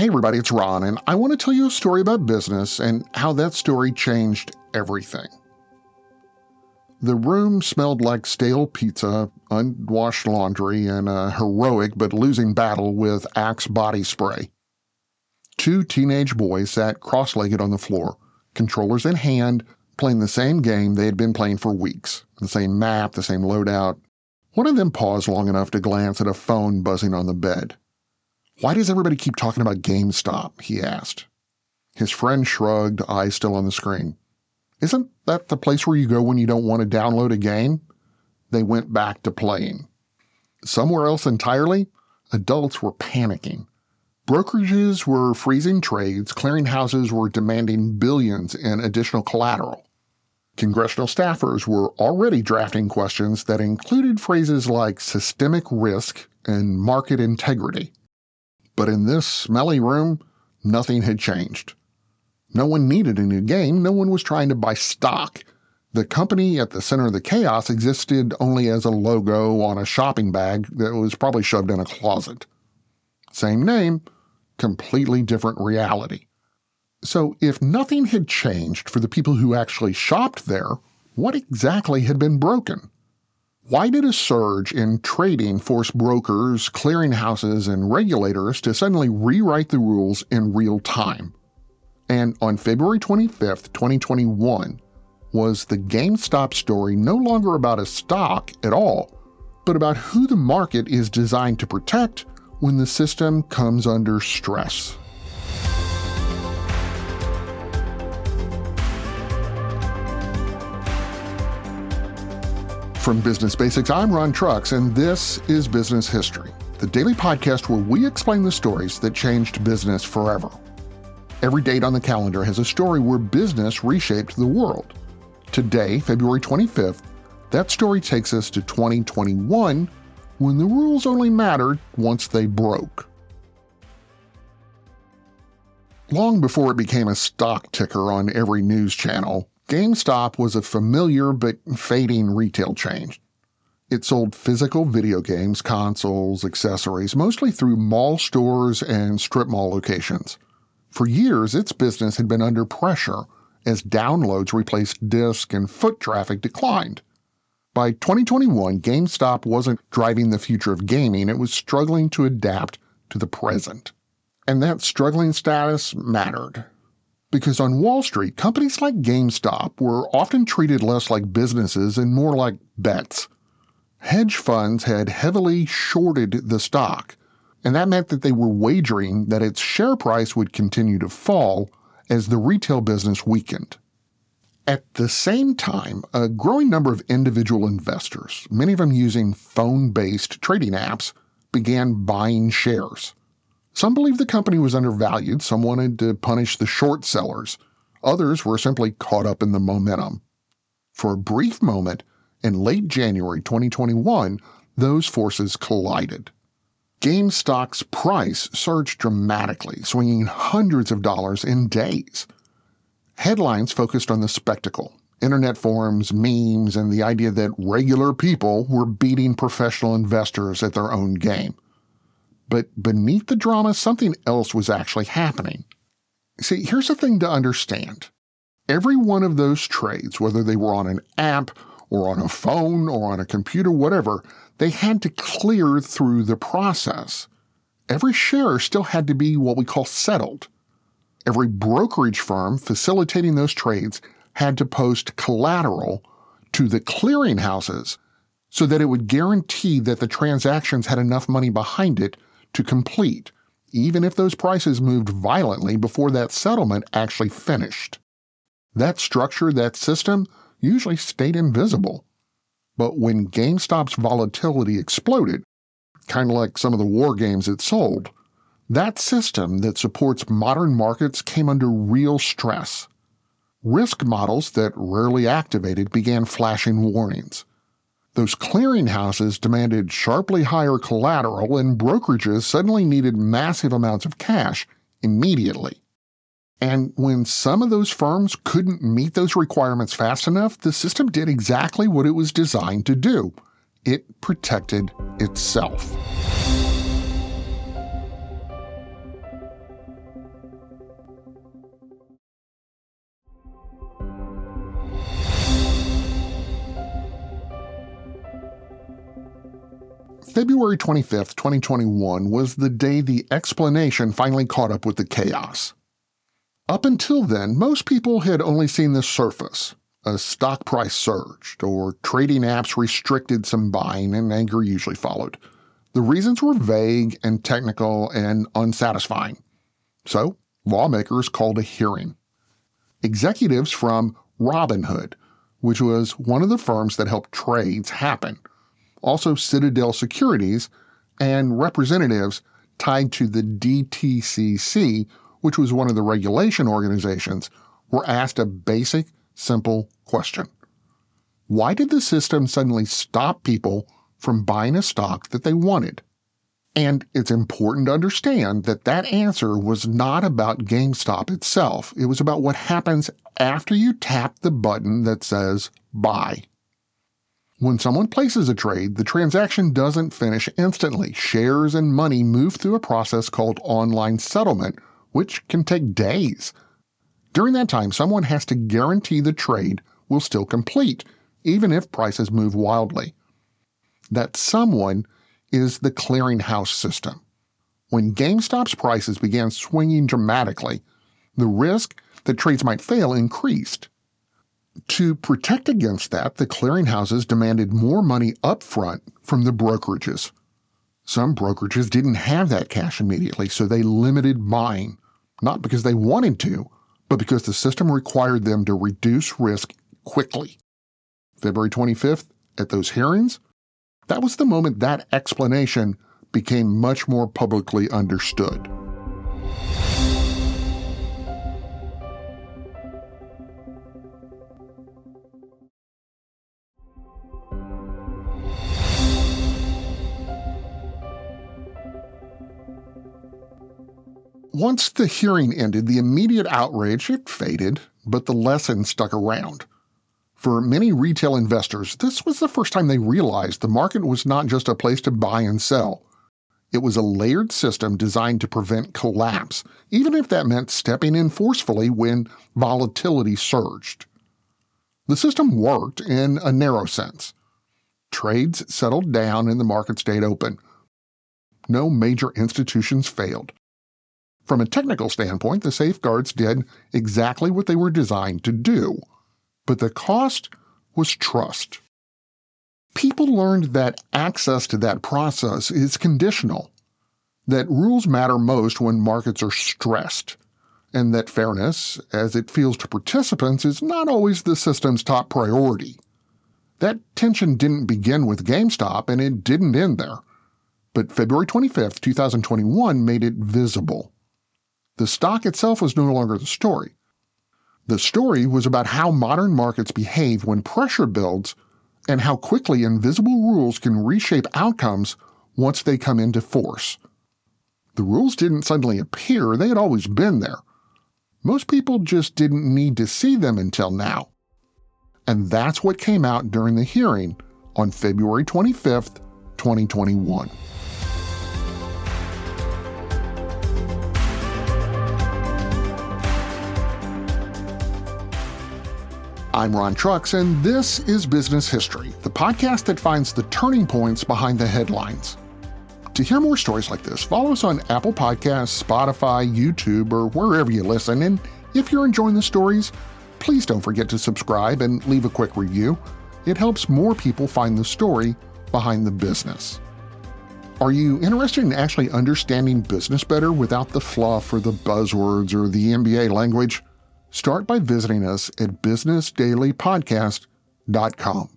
Hey everybody, it's Ron, and I want to tell you a story about business and how that story changed everything. The room smelled like stale pizza, unwashed laundry, and a heroic but losing battle with Axe body spray. Two teenage boys sat cross-legged on the floor, controllers in hand, playing the same game they had been playing for weeks. The same map, the same loadout. One of them paused long enough to glance at a phone buzzing on the bed. "Why does everybody keep talking about GameStop?" he asked. His friend shrugged, eyes still on the screen. "Isn't that the place where you go when you don't want to download a game?" They went back to playing. Somewhere else entirely, adults were panicking. Brokerages were freezing trades, clearinghouses were demanding billions in additional collateral. Congressional staffers were already drafting questions that included phrases like systemic risk and market integrity. But in this smelly room, nothing had changed. No one needed a new game. No one was trying to buy stock. The company at the center of the chaos existed only as a logo on a shopping bag that was probably shoved in a closet. Same name, completely different reality. So if nothing had changed for the people who actually shopped there, what exactly had been broken? Why did a surge in trading force brokers, clearinghouses, and regulators to suddenly rewrite the rules in real time? And on February 25th, 2021, was the GameStop story no longer about a stock at all, but about who the market is designed to protect when the system comes under stress. From Business Basics, I'm Ron Trucks, and this is Business History, the daily podcast where we explain the stories that changed business forever. Every date on the calendar has a story where business reshaped the world. Today, February 25th, that story takes us to 2021, when the rules only mattered once they broke. Long before it became a stock ticker on every news channel, GameStop was a familiar but fading retail chain. It sold physical video games, consoles, accessories, mostly through mall stores and strip mall locations. For years, its business had been under pressure as downloads replaced disk and foot traffic declined. By 2021, GameStop wasn't driving the future of gaming, it was struggling to adapt to the present. And that struggling status mattered. Because on Wall Street, companies like GameStop were often treated less like businesses and more like bets. Hedge funds had heavily shorted the stock, and that meant that they were wagering that its share price would continue to fall as the retail business weakened. At the same time, a growing number of individual investors, many of them using phone-based trading apps, began buying shares. Some believed the company was undervalued, some wanted to punish the short sellers, others were simply caught up in the momentum. For a brief moment, in late January 2021, those forces collided. GameStop's price surged dramatically, swinging hundreds of dollars in days. Headlines focused on the spectacle, internet forums, memes, and the idea that regular people were beating professional investors at their own game. But beneath the drama, something else was actually happening. See, here's the thing to understand. Every one of those trades, whether they were on an app or on a phone or on a computer, whatever, they had to clear through the process. Every share still had to be what we call settled. Every brokerage firm facilitating those trades had to post collateral to the clearinghouses so that it would guarantee that the transactions had enough money behind it to complete, even if those prices moved violently before that settlement actually finished. That structure, that system, usually stayed invisible. But when GameStop's volatility exploded, kind of like some of the war games it sold, that system that supports modern markets came under real stress. Risk models that rarely activated began flashing warnings. Those clearinghouses demanded sharply higher collateral, and brokerages suddenly needed massive amounts of cash immediately. And when some of those firms couldn't meet those requirements fast enough, the system did exactly what it was designed to do. It protected itself. February 25th, 2021 was the day the explanation finally caught up with the chaos. Up until then, most people had only seen the surface. A stock price surged, or trading apps restricted some buying, and anger usually followed. The reasons were vague and technical and unsatisfying. So, lawmakers called a hearing. Executives from Robinhood, which was one of the firms that helped trades happen, also Citadel Securities, and representatives tied to the DTCC, which was one of the regulation organizations, were asked a basic, simple question. Why did the system suddenly stop people from buying a stock that they wanted? And it's important to understand that that answer was not about GameStop itself. It was about what happens after you tap the button that says buy. When someone places a trade, the transaction doesn't finish instantly. Shares and money move through a process called online settlement, which can take days. During that time, someone has to guarantee the trade will still complete, even if prices move wildly. That someone is the clearinghouse system. When GameStop's prices began swinging dramatically, the risk that trades might fail increased. To protect against that, the clearinghouses demanded more money up front from the brokerages. Some brokerages didn't have that cash immediately, so they limited buying, not because they wanted to, but because the system required them to reduce risk quickly. February 25th, at those hearings, that was the moment that explanation became much more publicly understood. Once the hearing ended, the immediate outrage faded, but the lesson stuck around. For many retail investors, this was the first time they realized the market was not just a place to buy and sell. It was a layered system designed to prevent collapse, even if that meant stepping in forcefully when volatility surged. The system worked in a narrow sense. Trades settled down and the market stayed open. No major institutions failed. From a technical standpoint, the safeguards did exactly what they were designed to do. But the cost was trust. People learned that access to that process is conditional, that rules matter most when markets are stressed, and that fairness, as it feels to participants, is not always the system's top priority. That tension didn't begin with GameStop, and it didn't end there. But February 25th, 2021 made it visible. The stock itself was no longer the story. The story was about how modern markets behave when pressure builds and how quickly invisible rules can reshape outcomes once they come into force. The rules didn't suddenly appear, they had always been there. Most people just didn't need to see them until now. And that's what came out during the hearing on February 25th, 2021. I'm Ron Trucks, and this is Business History, the podcast that finds the turning points behind the headlines. To hear more stories like this, follow us on Apple Podcasts, Spotify, YouTube, or wherever you listen. And if you're enjoying the stories, please don't forget to subscribe and leave a quick review. It helps more people find the story behind the business. Are you interested in actually understanding business better without the fluff or the buzzwords or the MBA language? Start by visiting us at businessdailypodcast.com.